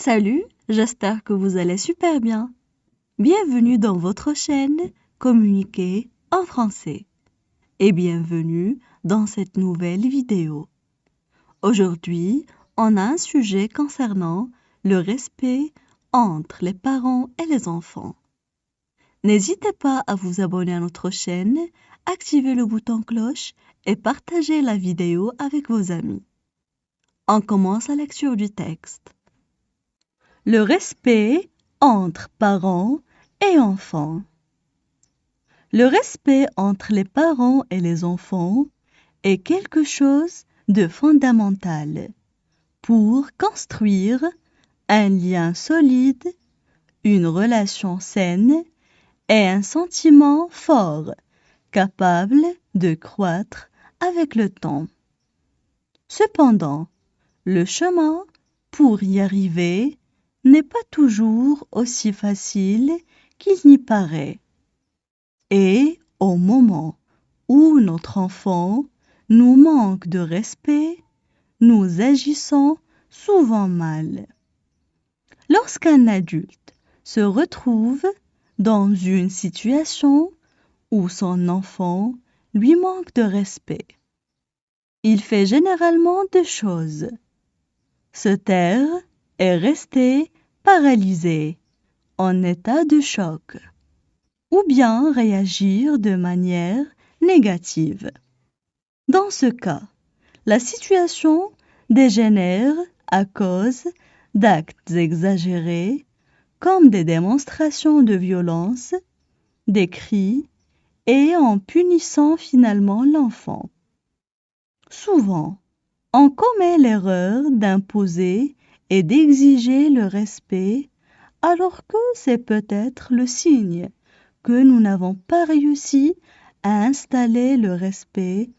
Salut, j'espère que vous allez super bien. Bienvenue dans votre chaîne Communiquer en français et bienvenue dans cette nouvelle vidéo. Aujourd'hui, on a un sujet concernant le respect entre les parents et les enfants. N'hésitez pas à vous abonner à notre chaîne, activer le bouton cloche et partager la vidéo avec vos amis. On commence la lecture du texte. Le respect entre parents et enfants. Le respect entre les parents et les enfants est quelque chose de fondamental pour construire un lien solide, une relation saine et un sentiment fort capable de croître avec le temps. Cependant, le chemin pour y arriver n'est pas toujours aussi facile qu'il n'y paraît. Et au moment où notre enfant nous manque de respect, nous agissons souvent mal. Lorsqu'un adulte se retrouve dans une situation où son enfant lui manque de respect, il fait généralement deux choses: se taire et rester paralysé, en état de choc, ou bien réagir de manière négative. Dans ce cas, la situation dégénère à cause d'actes exagérés comme des démonstrations de violence, des cris et en punissant finalement l'enfant. Souvent, on commet l'erreur d'imposer et d'exiger le respect alors que c'est peut-être le signe que nous n'avons pas réussi à installer le respect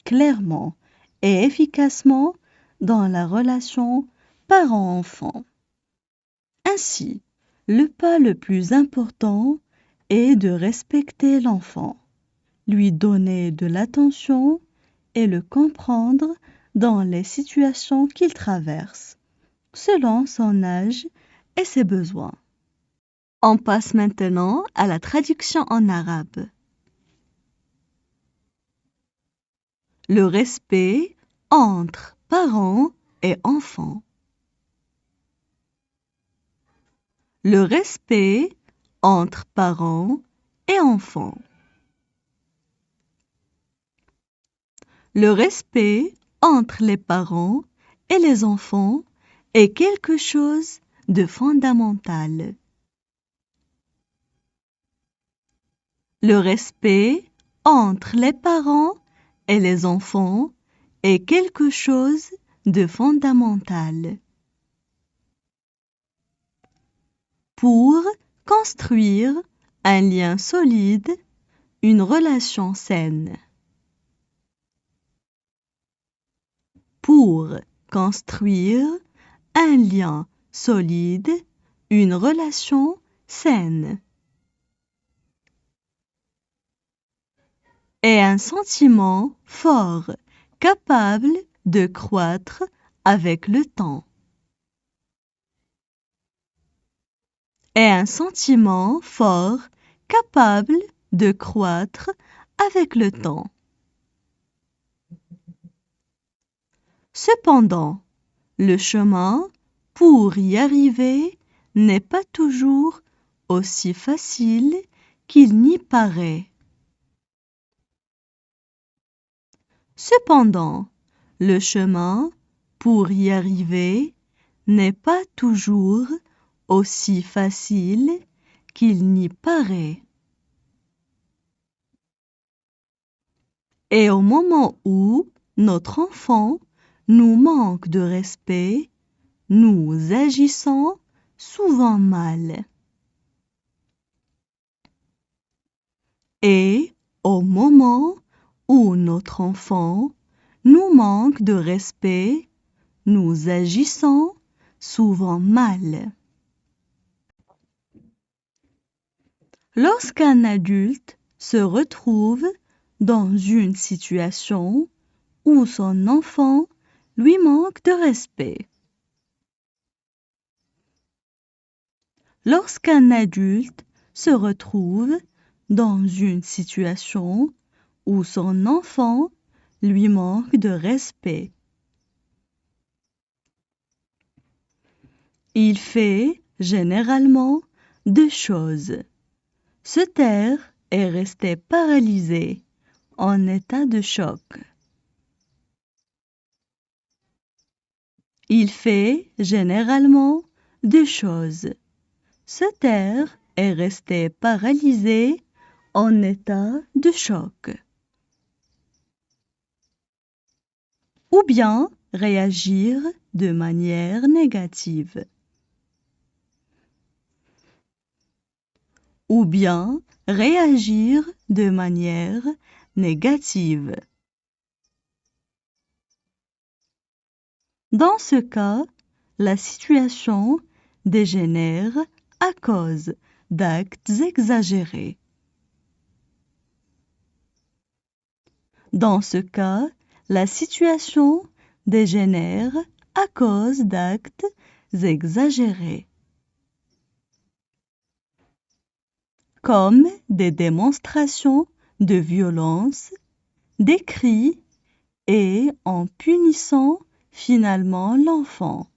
clairement et efficacement dans la relation parent-enfant. Ainsi, le pas le plus important est de respecter l'enfant, lui donner de l'attention et le comprendre dans les situations qu'il traverse, selon son âge et ses besoins. On passe maintenant à la traduction en arabe. Le respect entre parents et enfants. Le respect entre parents et enfants. Le respect entre les parents et les enfants est quelque chose de fondamental. Le respect entre les parents et les enfants est quelque chose de fondamental. Pour construire un lien solide, une relation saine. Pour construire un lien solide, une relation saine. Et un sentiment fort, capable de croître avec le temps. Et un sentiment fort, capable de croître avec le temps. Cependant, le chemin pour y arriver n'est pas toujours aussi facile qu'il n'y paraît. Cependant, le chemin pour y arriver n'est pas toujours aussi facile qu'il n'y paraît. Et au moment où notre enfant nous manque de respect, nous agissons souvent mal. Et au moment où notre enfant nous manque de respect, nous agissons souvent mal. Lorsqu'un adulte se retrouve dans une situation où son enfant lui manque de respect, Lorsqu'un adulte se retrouve dans une situation où son enfant lui manque de respect. Il fait généralement deux choses. Se taire et rester paralysé en état de choc. Il fait généralement deux choses. Se taire et rester paralysé en état de choc. Ou bien réagir de manière négative. Ou bien réagir de manière négative. Dans ce cas, la situation dégénère à cause d'actes exagérés. Dans ce cas, la situation dégénère à cause d'actes exagérés, comme des démonstrations de violence, des cris et en punissant finalement l'enfant.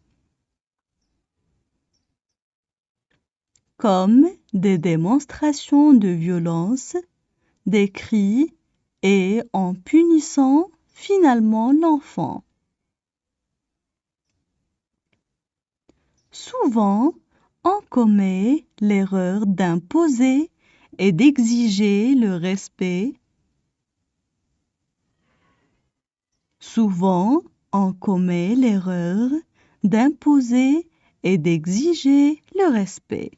Comme des démonstrations de violence, des cris et en punissant finalement l'enfant. Souvent, on commet l'erreur d'imposer et d'exiger le respect. Souvent, on commet l'erreur d'imposer et d'exiger le respect.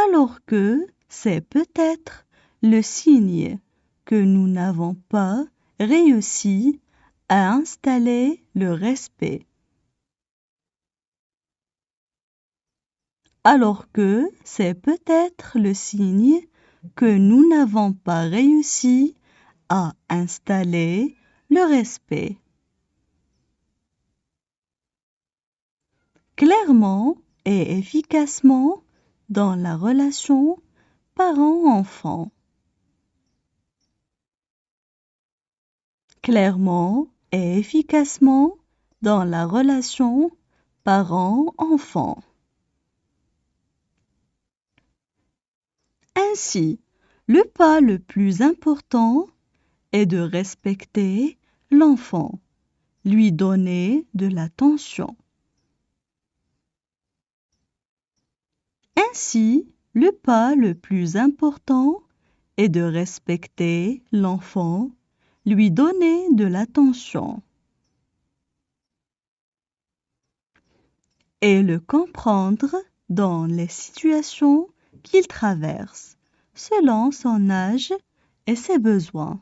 Alors que c'est peut-être le signe que nous n'avons pas réussi à installer le respect. Alors que c'est peut-être le signe que nous n'avons pas réussi à installer le respect. Clairement et efficacement dans la relation parent-enfant. Clairement et efficacement dans la relation parent-enfant. Ainsi, le pas le plus important est de respecter l'enfant, lui donner de l'attention. Ainsi, le pas le plus important est de respecter l'enfant, lui donner de l'attention. Et le comprendre dans les situations qu'il traverse, selon son âge et ses besoins.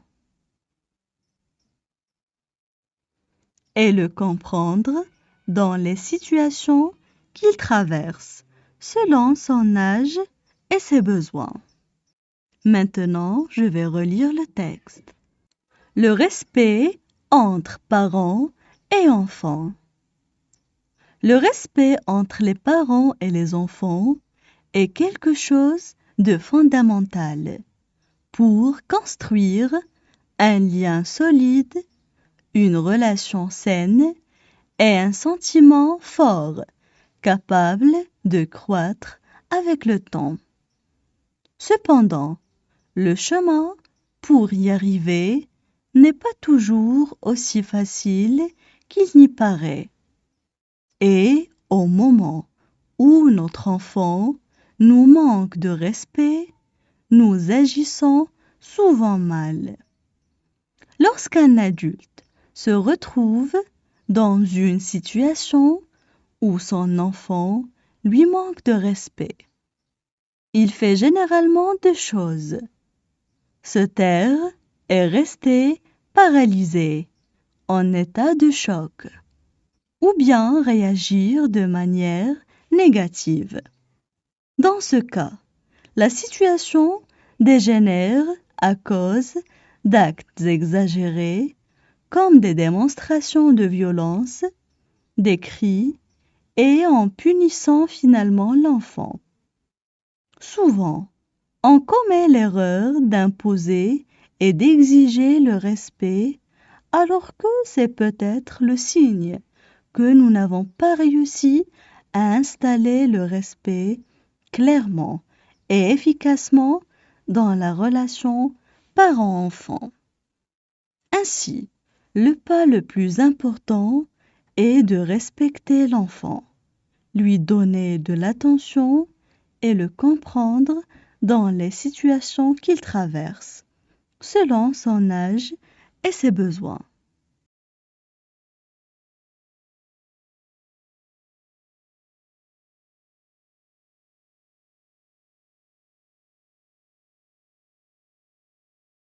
Et le comprendre dans les situations qu'il traverse, selon son âge et ses besoins. Maintenant, je vais relire le texte. Le respect entre parents et enfants. Le respect entre les parents et les enfants est quelque chose de fondamental pour construire un lien solide, une relation saine et un sentiment fort, capable de croître avec le temps. Cependant, le chemin pour y arriver n'est pas toujours aussi facile qu'il n'y paraît. Et au moment où notre enfant nous manque de respect, nous agissons souvent mal. Lorsqu'un adulte se retrouve dans une situation où son enfant lui manque de respect, il fait généralement deux choses. Se taire et rester paralysé, en état de choc, ou bien réagir de manière négative. Dans ce cas, la situation dégénère à cause d'actes exagérés comme des démonstrations de violence, des cris et en punissant finalement l'enfant. Souvent, on commet l'erreur d'imposer et d'exiger le respect alors que c'est peut-être le signe que nous n'avons pas réussi à installer le respect clairement et efficacement dans la relation parent-enfant. Ainsi, le pas le plus important est de respecter l'enfant, lui donner de l'attention et le comprendre dans les situations qu'il traverse, selon son âge et ses besoins.